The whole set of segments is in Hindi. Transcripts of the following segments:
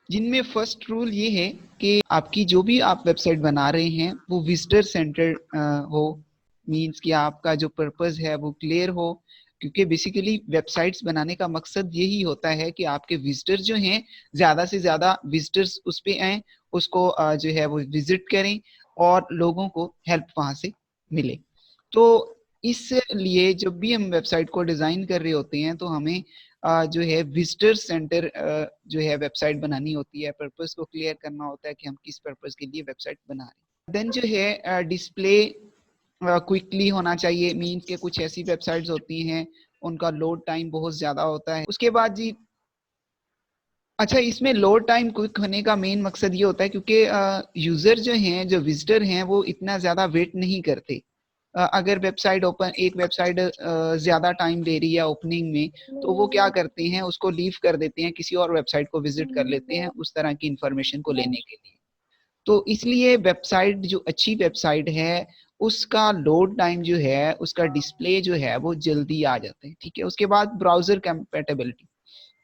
जिनमें फर्स्ट रूल ये है कि आपकी जो भी आप वेबसाइट बना रहे हैं वो विजिटर सेंटर्ड हो, मींस कि आपका जो पर्पस है वो क्लियर हो, क्योंकि बेसिकली वेबसाइट्स बनाने का मकसद यही होता है कि आपके विजिटर जो हैं ज्यादा से ज्यादा विजिटर्स उस पे आए, उसको जो है वो विजिट करें और लोगों को हेल्प वहां से मिले। तो इसलिए जब भी हम वेबसाइट को डिजाइन कर रहे होते हैं तो हमें जो है विजिटर सेंटर जो है वेबसाइट बनानी होती है, पर्पस को क्लियर करना होता है कि हम किस पर्पस के लिए वेबसाइट बना रहे हैं। देन जो है डिस्प्ले क्विकली होना चाहिए, मीन्स के कुछ ऐसी वेबसाइट्स होती हैं उनका लोड टाइम बहुत ज्यादा होता है। उसके बाद जी, अच्छा, इसमें लोड टाइम क्विक होने का मेन मकसद ये होता है क्योंकि यूजर जो हैं, जो विजिटर हैं, वो इतना ज्यादा वेट नहीं करते। अगर वेबसाइट ओपन, एक वेबसाइट ज्यादा टाइम ले रही है ओपनिंग में, तो वो क्या करते हैं, उसको लीव कर देते हैं, किसी और वेबसाइट को विजिट कर लेते हैं उस तरह की इंफॉर्मेशन को लेने के लिए। तो इसलिए वेबसाइट, जो अच्छी वेबसाइट है, उसका लोड टाइम जो है, उसका डिस्प्ले जो है वो जल्दी आ जाते हैं। ठीक है, उसके बाद ब्राउजर कंपेटेबिलिटी।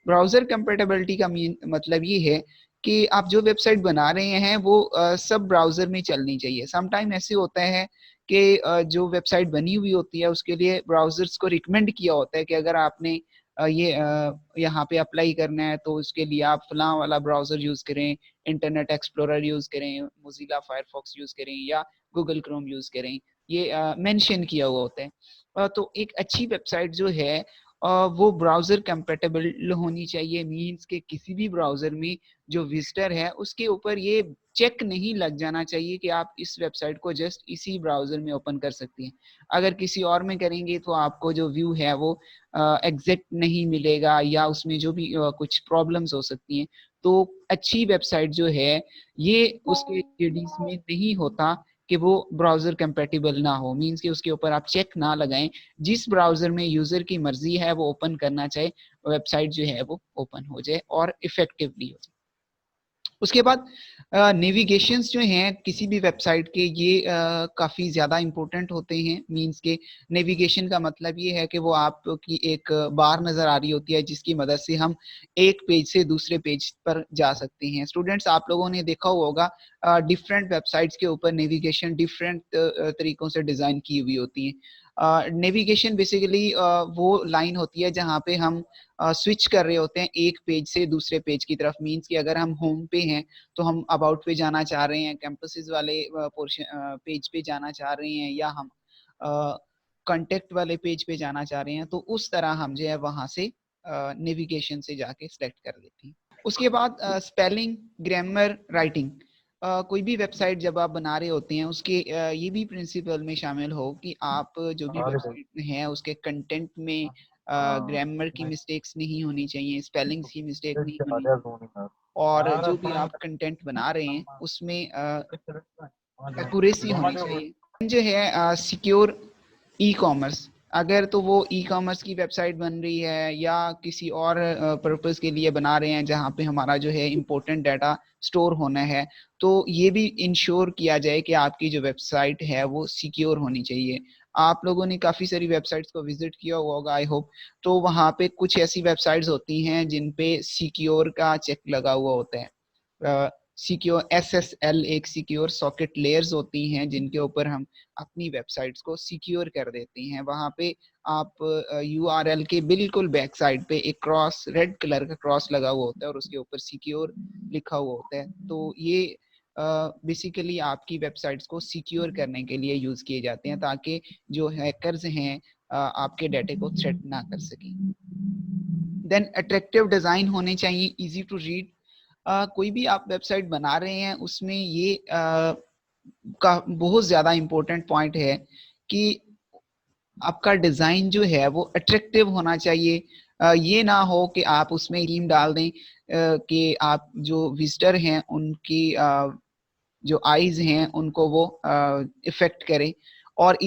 ब्राउजर कंपेटेबिलिटी का मतलब ये है कि आप जो वेबसाइट बना रहे हैं वो सब ब्राउजर में चलनी चाहिए। समटाइम ऐसे होता है कि जो वेबसाइट बनी हुई होती है उसके लिए ब्राउजर्स को रिकमेंड किया होता है कि अगर आपने ये यहाँ पे अप्लाई करना है तो उसके लिए आप फलां वाला ब्राउजर यूज करें, इंटरनेट एक्सप्लोरर यूज करें, मोजिला फायरफॉक्स यूज करें या गूगल क्रोम यूज करें, ये मेंशन किया हुआ होता है। तो एक अच्छी वेबसाइट जो है वो ब्राउजर कंपेटेबल होनी चाहिए, मींस के किसी भी ब्राउजर में जो विजिटर है उसके ऊपर ये चेक नहीं लग जाना चाहिए कि आप इस वेबसाइट को जस्ट इसी ब्राउजर में ओपन कर सकती हैं। अगर किसी और में करेंगे तो आपको जो व्यू है वो एग्जैक्ट नहीं मिलेगा या उसमें जो भी कुछ प्रॉब्लम्स हो सकती हैं। तो अच्छी वेबसाइट जो है ये उसके जेडीज में नहीं होता कि वो ब्राउजर कंपेटिबल ना हो, मींस कि उसके ऊपर आप चेक ना लगाएं, जिस ब्राउजर में यूजर की मर्जी है वो ओपन करना चाहे, वेबसाइट जो है वो ओपन हो जाए और इफेक्टिवली हो जाए। उसके बाद नेविगेशंस जो हैं किसी भी वेबसाइट के, ये काफी ज्यादा इंपॉर्टेंट होते हैं। मींस के नेविगेशन का मतलब ये है कि वो आपकी एक बार नजर आ रही होती है जिसकी मदद से हम एक पेज से दूसरे पेज पर जा सकते हैं। स्टूडेंट्स, आप लोगों ने देखा होगा डिफरेंट वेबसाइट्स के ऊपर नेविगेशन डिफरेंट तरीकों से डिजाइन की हुई होती है। नेविगेशन बेसिकली वो लाइन होती है जहाँ पे हम स्विच कर रहे होते हैं एक पेज से दूसरे पेज की तरफ। मींस कि अगर हम होम पे हैं तो हम अबाउट पे जाना चाह रहे हैं, कैंपसेस वाले पोर्शन पेज पे जाना चाह रहे हैं, या हम कांटेक्ट वाले पेज पे जाना चाह रहे हैं, तो उस तरह हम जो है वहां से नेविगेशन से जाके सिलेक्ट कर लेते हैं। उसके बाद स्पेलिंग, ग्रामर, राइटिंग। कोई भी वेबसाइट जब आप बना रहे होते हैं उसके ये भी प्रिंसिपल में शामिल हो कि आप जो भी वेबसाइट में है उसके कंटेंट में ग्रामर की मिस्टेक्स नहीं होनी चाहिए, स्पेलिंग्स की मिस्टेक नहीं होनी, और जो भी आप कंटेंट बना रहे हैं उसमें एक्यूरेसी होनी चाहिए। जो है सिक्योर ई कॉमर्स, अगर तो वो ई कॉमर्स की वेबसाइट बन रही है या किसी और पर्पस के लिए बना रहे हैं जहाँ पे हमारा जो है इम्पोर्टेंट डाटा स्टोर होना है, तो ये भी इंश्योर किया जाए कि आपकी जो वेबसाइट है वो सिक्योर होनी चाहिए। आप लोगों ने काफी सारी वेबसाइट्स को विजिट किया हुआ होगा आई होप, तो वहाँ पे कुछ ऐसी वेबसाइट्स होती हैं जिन पे सिक्योर का चेक लगा हुआ होता है। सिक्योर SSL एक सिक्योर सॉकेट लेयर्स होती हैं जिनके ऊपर हम अपनी वेबसाइट्स को सिक्योर कर देते हैं। वहां पे आप URL के बिल्कुल बैक साइड पे एक क्रॉस, रेड कलर का क्रॉस लगा हुआ होता है और उसके ऊपर सिक्योर लिखा हुआ होता है। तो ये बेसिकली आपकी वेबसाइट्स को सिक्योर करने के लिए यूज किए जाते हैं ताकि जो हैकर्स हैं आपके डाटे को थ्रेट ना कर सकें। देन अट्रैक्टिव डिजाइन होने चाहिए, इजी टू रीड। कोई भी आप वेबसाइट बना रहे हैं उसमें ये का बहुत ज्यादा इम्पोर्टेंट पॉइंट है कि आपका डिजाइन जो है वो अट्रैक्टिव होना चाहिए। ये ना हो कि आप उसमें थीम डाल दें कि आप जो विजिटर हैं उनकी जो आईज हैं उनको वो इफेक्ट करे, और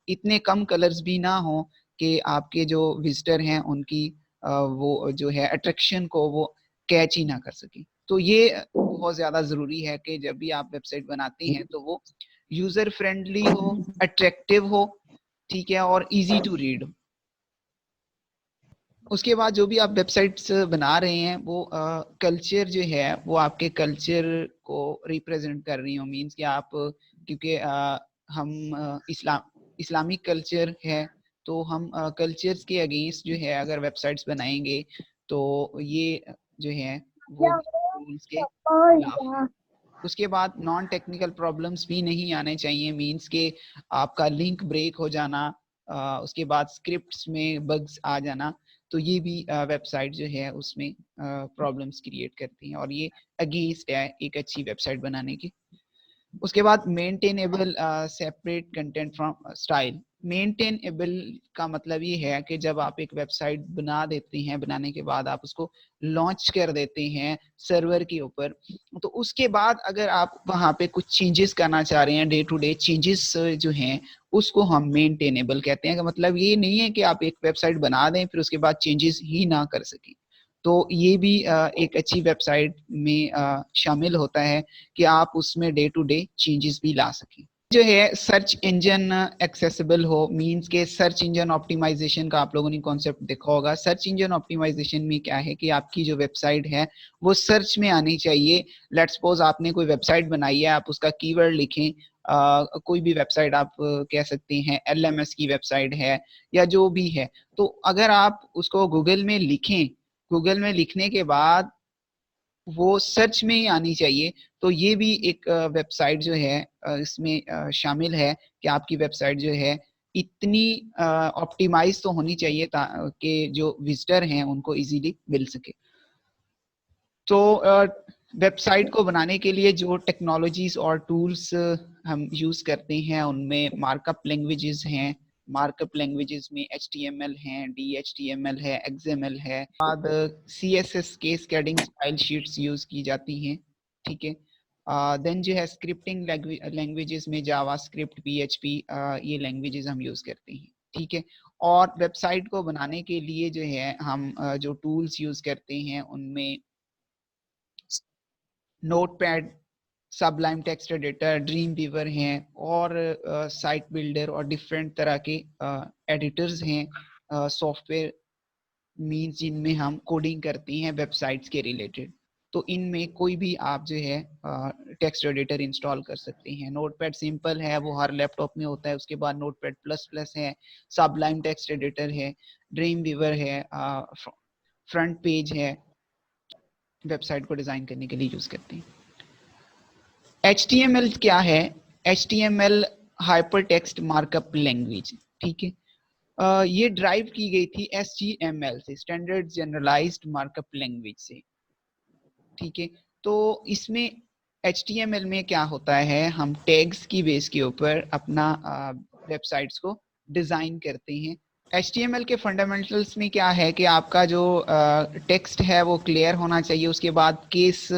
इतने कम कलर्स भी ना हो कि आपके जो विजिटर हैं उनकी वो जो है अट्रैक्शन को वो कैच ही ना कर सके। तो ये बहुत ज्यादा जरूरी है कि जब भी आप वेबसाइट बनाते हैं तो वो यूजर फ्रेंडली हो, अट्रैक्टिव हो, ठीक है, और इजी टू रीड हो। उसके बाद जो भी आप वेबसाइट्स बना रहे हैं वो कल्चर जो है वो आपके कल्चर को रिप्रेजेंट कर रही हो, मींस कि आप क्योंकि हम इस्लामिक कल्चर है तो हम कल्चर्स के अगेंस्ट जो है अगर वेबसाइट्स बनाएंगे तो ये जो है वो रूल्स के खिलाफ है। उसके बाद नॉन टेक्निकल प्रॉब्लम्स भी नहीं आने चाहिए, मींस के आपका लिंक ब्रेक हो जाना, उसके बाद स्क्रिप्ट्स में बग्स आ जाना, तो ये भी वेबसाइट जो है उसमें प्रॉब्लम्स क्रिएट करती हैं और ये अगेंस्ट है एक अच्छी वेबसाइट बनाने की। उसके बाद maintainable separate content from style. Maintainable का मतलब ये है कि जब आप एक वेबसाइट बना देते हैं, बनाने के बाद आप उसको लॉन्च कर देते हैं सर्वर के ऊपर, तो उसके बाद अगर आप वहां पे कुछ चेंजेस करना चाह रहे हैं, डे टू डे चेंजेस जो हैं उसको हम मेंटेनेबल कहते हैं। मतलब ये नहीं है कि आप एक वेबसाइट बना दें फिर उसके बाद चेंजेस ही ना कर सकें, तो ये भी एक अच्छी वेबसाइट में शामिल होता है कि आप उसमें डे टू डे चेंजेस भी ला सकें। जो है सर्च इंजन एक्सेसिबल हो, मींस के सर्च इंजन ऑप्टिमाइजेशन का आप लोगों ने कॉन्सेप्ट देखा होगा। सर्च इंजन ऑप्टिमाइजेशन में क्या है कि आपकी जो वेबसाइट है वो सर्च में आनी चाहिए। लेट्स सपोज आपने कोई वेबसाइट बनाई है, आप उसका कीवर्ड लिखें, कोई भी वेबसाइट आप कह सकते हैं, एलएमएस की वेबसाइट है या जो भी है, तो अगर आप उसको गूगल में लिखें, गूगल में लिखने के बाद वो सर्च में ही आनी चाहिए, तो ये भी एक वेबसाइट जो है इसमें शामिल है कि आपकी वेबसाइट जो है इतनी ऑप्टिमाइज तो होनी चाहिए ताकि जो विजिटर हैं उनको इजीली मिल सके। तो वेबसाइट को बनाने के लिए जो टेक्नोलॉजीज और टूल्स हम यूज करते हैं उनमें मार्कअप लैंग्वेजेस हैं। मार्कअप लैंग्वेजेस में HTML है, DHTML है, XML है, बाद CSS cascading style sheets use की जाती हैं, ठीक है। देन जो है स्क्रिप्टिंग लैंग्वेजेस में जावास्क्रिप्ट, PHP, ये लैंग्वेजेस हम यूज करते हैं, ठीक है। और वेबसाइट को बनाने के लिए जो है हम जो टूल्स यूज करते हैं उनमें Notepad, Sublime Text editor, Dreamweaver हैं और साइट बिल्डर और डिफरेंट तरह के एडिटर्स हैं सॉफ्टवेयर, मींस जिनमें हम कोडिंग करते हैं वेबसाइट्स के रिलेटेड। तो इनमें कोई भी आप जो है टेक्स्ट एडिटर इंस्टॉल कर सकते हैं। नोटपैड सिंपल है, वो हर लैपटॉप में होता है। उसके बाद नोटपैड प्लस प्लस है, सबलाइम टेक्स्ट एडिटर है, ड्रीम वीवर है, फ्रंट पेज है, वेबसाइट को डिजाइन करने के लिए यूज करते हैं। HTML क्या है? HTML हाइपरटेक्स्ट मार्कअप लैंग्वेज, ठीक है। ये ड्राइव की गई थी SGML से, स्टैंडर्ड जनरलाइज्ड मार्कअप लैंग्वेज से, ठीक है। तो इसमें HTML में क्या होता है, हम टैग्स की बेस के ऊपर अपना वेबसाइट्स को डिजाइन करते हैं। HTML के फंडामेंटल्स में क्या है कि आपका जो टेक्स्ट है वो क्लियर होना चाहिए। उसके बाद केस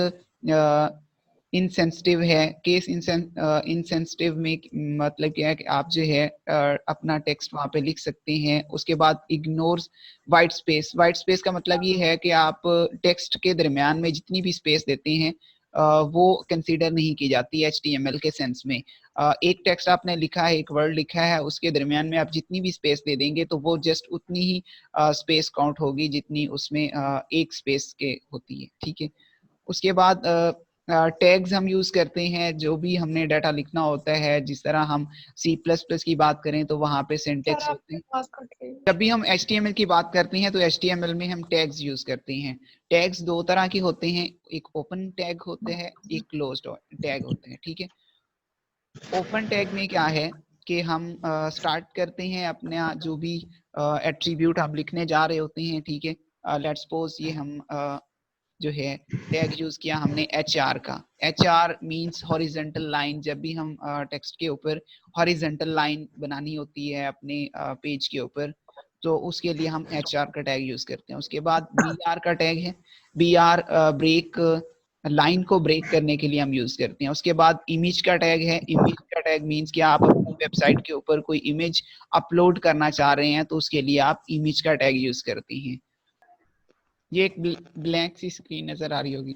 इनसेंसिटिव है। केस इनसेंसिटिव में मतलब क्या है कि आप जो है अपना टेक्स्ट वहां पे लिख सकते हैं। उसके बाद ignores white space. White space का मतलब ये है कि आप टेक्स्ट के दरमियान में जितनी भी स्पेस देते हैं वो कंसीडर नहीं की जाती है HTML के सेंस में। एक टेक्स्ट आपने लिखा है, एक वर्ड लिखा है, उसके दरमियान में आप जितनी भी स्पेस दे देंगे तो वो जस्ट उतनी ही स्पेस काउंट होगी जितनी उसमें एक स्पेस के होती है, ठीक है। उसके बाद टैग्स हम यूज करते हैं जो भी हमने डाटा लिखना होता है। जिस तरह हम C++ की बात करें तो वहां पे सिंटेक्स होते हैं। जब भी हम HTML की बात करते हैं तो HTML में हम टैग्स यूज करते हैं। टैग्स दो तरह के होते हैं, एक ओपन टैग होते हैं, एक क्लोज्ड टैग होते हैं, ठीक है। ओपन टैग में क्या है कि हम स्टार्ट करते हैं अपना जो भी एट्रीब्यूट हम लिखने जा रहे होते हैं, ठीक है। लेट्स सपोज ये हम जो है टैग यूज किया हमने HR का। HR means horizontal line. जब भी हम टेक्स्ट के ऊपर हॉरिजेंटल लाइन बनानी होती है अपने पेज के ऊपर, तो उसके लिए हम HR का टैग यूज करते हैं। उसके बाद BR का टैग है। BR ब्रेक, लाइन को ब्रेक करने के लिए हम यूज करते हैं। उसके बाद इमेज का टैग है। इमेज का टैग मींस कि आप अपनी वेबसाइट के ऊपर कोई इमेज अपलोड करना चाह रहे हैं तो उसके लिए आप इमेज का टैग यूज करते हैं। ये एक ब्लैंक सी स्क्रीन नजर आ रही होगी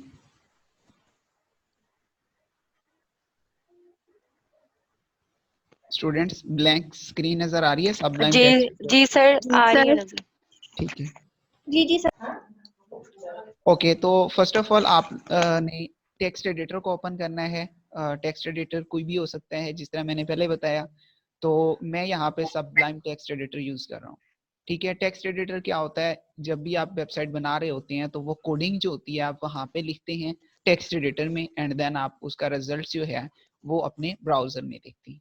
स्टूडेंट्स, ब्लैंक स्क्रीन नजर आ रही है सबलाइन जी टेक्स्ट? जी सर, आ रही है नजर। ठीक है। जी जी सर। ओके, तो फर्स्ट ऑफ ऑल आप ने टेक्स्ट एडिटर को ओपन करना है। टेक्स्ट एडिटर कोई भी हो सकता है, जिस तरह मैंने पहले बताया। तो मैं यहाँ पे सबलाइम टेक्स्ट एडिटर यूज कर रहा हूँ। ठीक है, टेक्स्ट एडिटर क्या होता है, जब भी आप वेबसाइट बना रहे होते हैं तो वो कोडिंग जो होती है आप वहाँ पे लिखते हैं टेक्स्ट एडिटर में, एंड देन आप उसका रिजल्ट जो है वो अपने ब्राउजर में देखते हैं।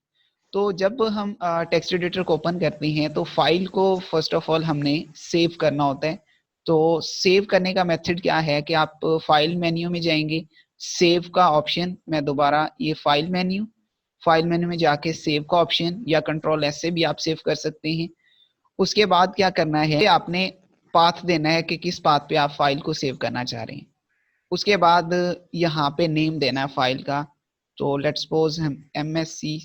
तो जब हम टेक्स्ट एडिटर को ओपन करते हैं तो फाइल को फर्स्ट ऑफ ऑल हमने सेव करना होता है। तो सेव करने का मेथड क्या है कि आप फाइल मेन्यू में जाएंगे, सेव का ऑप्शन, मैं दोबारा ये फाइल मेन्यू में जाके सेव का ऑप्शन, या कंट्रोल एस से भी आप सेव कर सकते हैं। उसके बाद क्या करना है, आपने पाथ देना है कि किस पाथ पे आप फाइल को सेव करना चाह रहे हैं। उसके बाद यहाँ पे नेम देना है फाइल का। तो लेट्स सपोज हम MSC।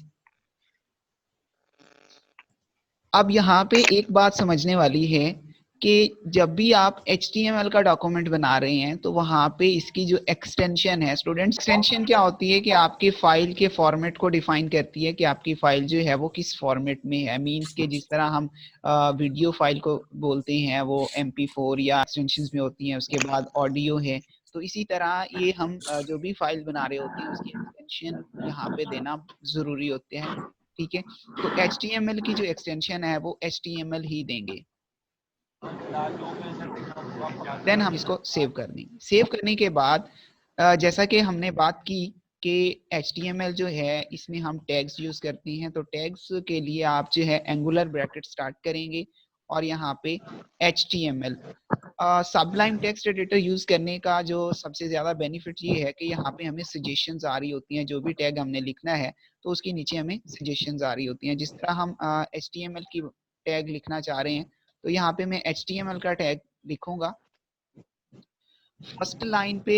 अब यहाँ पे एक बात समझने वाली है कि जब भी आप HTML का डॉक्यूमेंट बना रहे हैं तो वहाँ पे इसकी जो एक्सटेंशन है स्टूडेंट्स, एक्सटेंशन क्या होती है कि आपकी फाइल के फॉर्मेट को डिफाइन करती है कि आपकी फाइल जो है वो किस फॉर्मेट में है। मींस के जिस तरह हम वीडियो फाइल को बोलते हैं वो MP4 या एक्सटेंशन में होती हैं, उसके बाद ऑडियो है। तो इसी तरह ये हम जो भी फाइल बना रहे होते हैं उसकी एक्सटेंशन यहाँ पे देना जरूरी होते हैं। ठीक है, तो HTML की जो एक्सटेंशन है वो HTML ही देंगे। देन हम इसको सेव कर देंगे। सेव करने के बाद जैसा कि हमने बात की कि HTML जो है इसमें हम टैग्स यूज करते हैं, तो टैग्स के लिए आप जो है एंगुलर ब्रैकेट स्टार्ट करेंगे और यहाँ पे HTML। Sublime Text editor use करने का जो सबसे ज्यादा बेनिफिट ये है कि यहाँ पे हमें सजेशंस आ रही होती हैं, जो भी टैग हमने लिखना है तो उसके नीचे हमें सजेशंस आ रही होती हैं। जिस तरह हम HTML की टैग लिखना चाह रहे हैं तो यहाँ पे मैं HTML का टैग लिखूंगा। फर्स्ट लाइन पे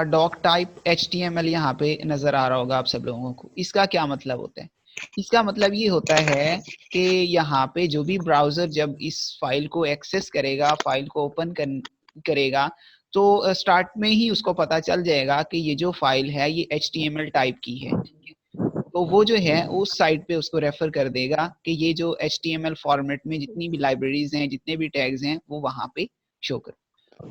डॉक टाइप HTML यहाँ पे नजर आ रहा होगा आप सब लोगों को। इसका क्या मतलब होता है, इसका मतलब ये होता है कि यहाँ पे जो भी ब्राउजर जब इस फाइल को एक्सेस करेगा, फाइल को ओपन करेगा, तो स्टार्ट में ही उसको पता चल जाएगा कि ये जो फाइल है ये HTML टाइप की है। तो वो जो है उस साइट पे उसको रेफर कर देगा कि ये जो HTML फॉर्मेट में जितनी भी लाइब्रेरीज हैं, जितने भी टैग्स हैं, वो वहां पे शो कर।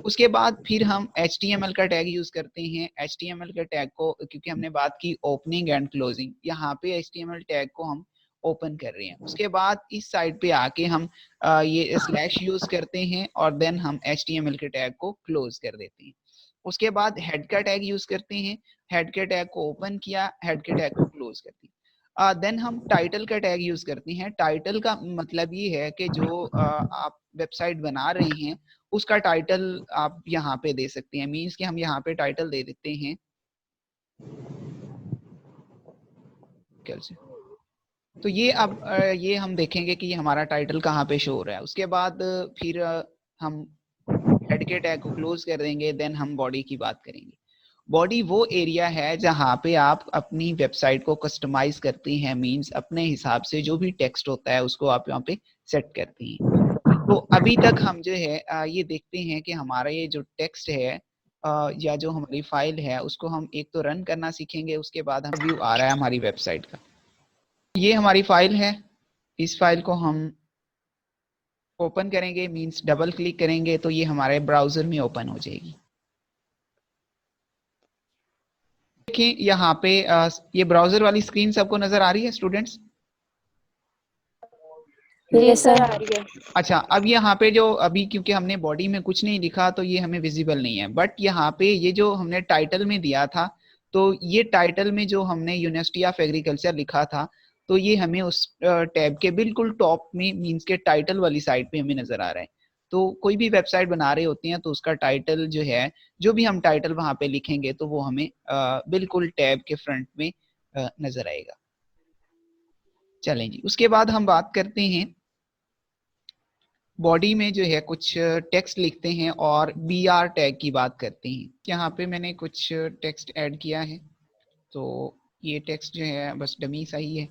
उसके बाद फिर हम HTML का टैग यूज करते हैं। HTML के टैग को, क्योंकि हमने बात की ओपनिंग एंड क्लोजिंग, यहाँ पे HTML टैग को हम ओपन कर रहे हैं। उसके बाद इस साइड पे आके हम ये स्लैश यूज करते हैं और देन हम HTML के टैग को क्लोज कर देते हैं। उसके बाद हेड का टैग यूज करते हैं, हेड के टैग को ओपन किया, हेड के टैग को क्लोज कर दिया। देन हम टाइटल का टैग यूज करते हैं। टाइटल का मतलब ये है कि जो आप वेबसाइट बना रहे हैं उसका टाइटल आप यहाँ पे दे सकते हैं। मींस कि हम यहाँ पे टाइटल दे देते हैं कैसे। तो ये अब ये हम देखेंगे कि हमारा टाइटल कहाँ पे शो हो रहा है। उसके बाद फिर हम हेड के टैग को क्लोज कर देंगे। देन हम बॉडी की बात करेंगे। बॉडी वो एरिया है जहाँ पे आप अपनी वेबसाइट को कस्टमाइज करते हैं। मींस अपने हिसाब से जो भी टेक्स्ट होता है उसको आप यहाँ पे सेट करते हैं। तो अभी तक हम जो है ये देखते हैं कि हमारा ये जो टेक्स्ट है या जो हमारी फाइल है उसको हम एक तो रन करना सीखेंगे, उसके बाद हम व्यू आ रहा है हमारी वेबसाइट का। ये हमारी फाइल है, इस फाइल को हम ओपन करेंगे, मींस डबल क्लिक करेंगे तो ये हमारे ब्राउजर में ओपन हो जाएगी। देखिए यहाँ पे ये ब्राउजर वाली स्क्रीन सबको नजर आ रही है स्टूडेंट्स? यस सर, आ रही है। अच्छा, अब यहाँ पे जो अभी क्योंकि हमने बॉडी में कुछ नहीं लिखा तो ये हमें विजिबल नहीं है, बट यहाँ पे ये जो हमने टाइटल में दिया था, तो ये टाइटल में जो हमने यूनिवर्सिटी ऑफ एग्रीकल्चर लिखा था, तो ये हमें उस टैब के बिल्कुल टॉप में, मींस के टाइटल वाली साइड पे हमें नजर आ रहा है। तो कोई भी वेबसाइट बना रहे होते हैं तो उसका टाइटल जो है, जो भी हम टाइटल वहां पे लिखेंगे तो वो हमें बिल्कुल टैब के फ्रंट में नजर आएगा। चलें जी, उसके बाद हम बात करते हैं बॉडी में जो है कुछ टेक्स्ट लिखते हैं और BR टैग की बात करते हैं। यहाँ पे मैंने कुछ टेक्स्ट ऐड किया है, तो ये टेक्स्ट जो है बस डमी सा ही है।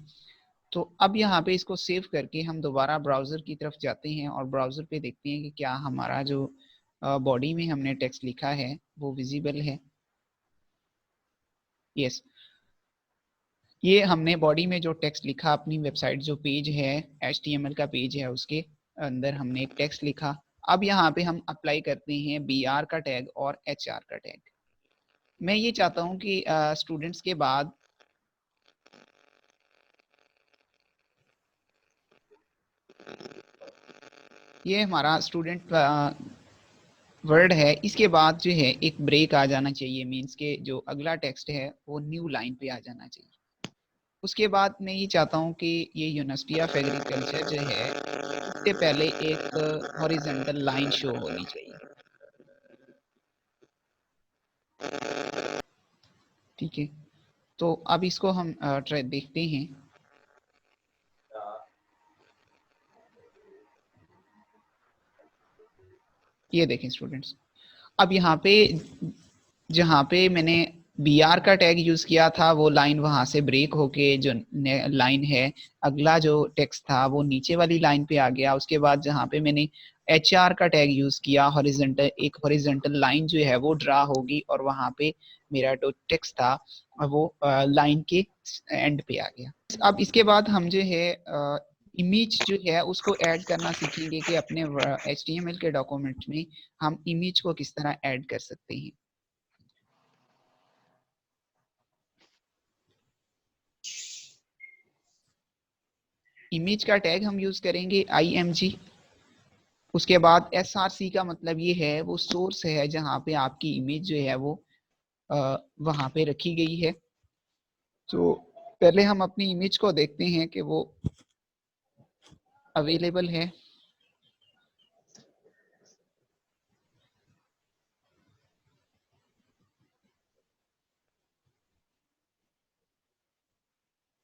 तो अब यहाँ पे इसको सेव करके हम दोबारा ब्राउजर की तरफ जाते हैं और ब्राउजर पे देखते हैं कि क्या हमारा जो बॉडी में हमने टेक्स्ट लिखा है वो विजिबल है। यस, ये हमने बॉडी में जो टेक्स्ट लिखा, अपनी वेबसाइट जो पेज है HTML का पेज है उसके अंदर हमने एक टेक्स्ट लिखा। अब यहाँ पे हम अप्लाई करते हैं BR का टैग और HR का टैग। मैं ये चाहता हूँ कि स्टूडेंट्स के बाद ये हमारा स्टूडेंट वर्ड है, इसके बाद जो है एक ब्रेक आ जाना चाहिए, मींस के जो अगला टेक्स्ट है वो न्यू लाइन पे आ जाना चाहिए। उसके बाद मैं ये चाहता हूँ कि ये यूनिवर्सिटी ऑफ एग्रीकल्चर जो है इससे पहले एक हॉरिजॉन्टल लाइन शो होनी चाहिए। ठीक है, तो अब इसको हम ट्राई देखते हैं। ये देखें स्टूडेंट्स, अब यहाँ पे जहाँ पे मैंने BR का टैग यूज किया था वो लाइन वहां से ब्रेक होके जो लाइन है अगला जो टेक्स्ट था वो नीचे वाली लाइन पे आ गया। उसके बाद जहाँ पे मैंने HR का टैग यूज किया, हॉरिजॉन्टल एक हॉरिजॉन्टल लाइन जो है वो ड्रा होगी और वहां पे मेरा जो टेक्स्ट था वो लाइन के एंड पे आ गया। अब इसके बाद हम जो है इमेज जो है उसको ऐड करना सीखेंगे कि अपने HTML के डॉक्यूमेंट में हम इमेज को किस तरह ऐड कर सकते हैं। इमेज का टैग हम यूज करेंगे IMG। उसके बाद SRC का मतलब ये है वो सोर्स है जहाँ पे आपकी इमेज जो है वो वहां पे रखी गई है। तो पहले हम अपनी इमेज को देखते हैं कि वो अवेलेबल है।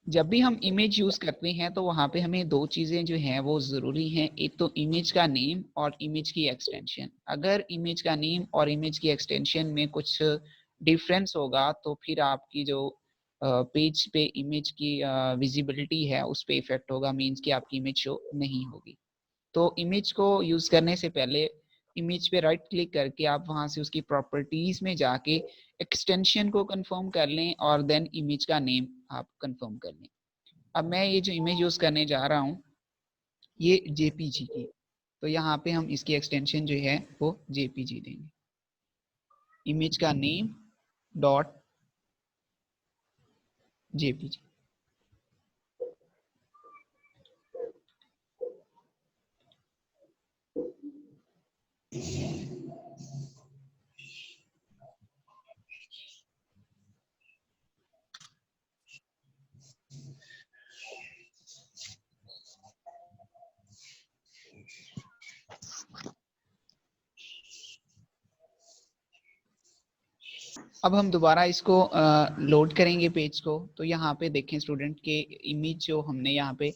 जब भी हम इमेज यूज करते हैं तो वहां पे हमें दो चीजें जो हैं वो जरूरी हैं, एक तो इमेज का नेम और इमेज की एक्सटेंशन। अगर इमेज का नेम और इमेज की एक्सटेंशन में कुछ डिफरेंस होगा तो फिर आपकी जो पेज पे इमेज की विजिबिलिटी है उस पे इफेक्ट होगा, मींस कि आपकी इमेज शो नहीं होगी। तो इमेज को यूज करने से पहले इमेज पे राइट क्लिक करके आप वहां से उसकी प्रॉपर्टीज में जाके एक्सटेंशन को कंफर्म कर लें और देन इमेज का नेम आप कंफर्म कर लें। अब मैं ये जो इमेज यूज करने जा रहा हूँ ये JPG की, तो यहाँ पे हम इसकी एक्सटेंशन जो है वो JPG देंगे। इमेज का नेम डॉट JPG। अब हम दोबारा इसको लोड करेंगे पेज को, तो यहाँ पे देखें स्टूडेंट के इमेज जो हमने यहाँ पे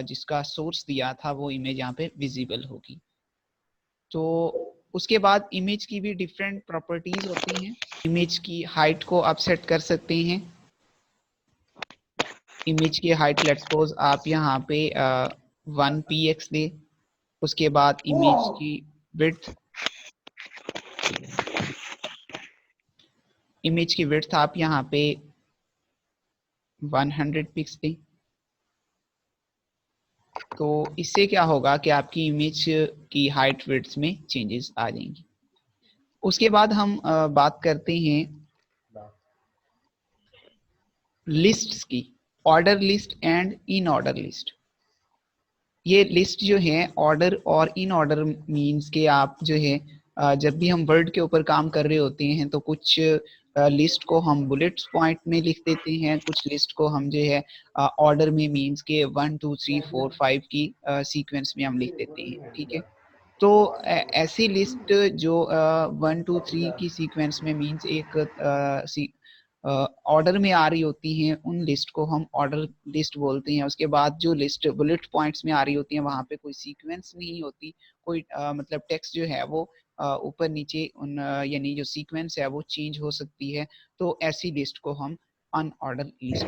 जिसका सोर्स दिया था वो इमेज यहाँ पे विजिबल होगी। तो उसके बाद इमेज की भी डिफरेंट प्रॉपर्टीज होती हैं। इमेज की हाइट को आप सेट कर सकते हैं। इमेज की हाइट लेट्स सपोज आप यहाँ पे 1px दे। उसके बाद इमेज की विड्थ, इमेज की विड्थ आप यहाँ पे 100 पिक्स दें। तो इससे क्या होगा कि आपकी इमेज की हाइट विड्थ में चेंजेस आ जाएंगी। उसके बाद हम बात करते हैं लिस्ट्स की, order list and in order list. ये लिस्ट जो है ऑर्डर और इन ऑर्डर मींस के आप जो है जब भी हम वर्ड के ऊपर काम कर रहे होते हैं तो कुछ लिस्ट को हम बुलेट्स पॉइंट में लिख देते हैं, कुछ लिस्ट को हम जो है ऑर्डर में मींस के 1 2 3 4 5 की सीक्वेंस में हम लिख देते हैं। ठीक है, तो ऐसी लिस्ट जो 1 2 3 की सीक्वेंस में मींस एक ऑर्डर में आ रही होती हैं उन लिस्ट को हम ऑर्डर लिस्ट बोलते हैं। उसके बाद जो लिस्ट बुलेट पॉइंट्स में आ रही होती है वहां पे कोई सीक्वेंस नहीं होती, कोई मतलब टेक्स्ट जो है वो ऊपर नीचे उन यानी जो सीक्वेंस है वो चेंज हो सकती है, तो ऐसी लिस्ट को हम अनऑर्डर लिस्ट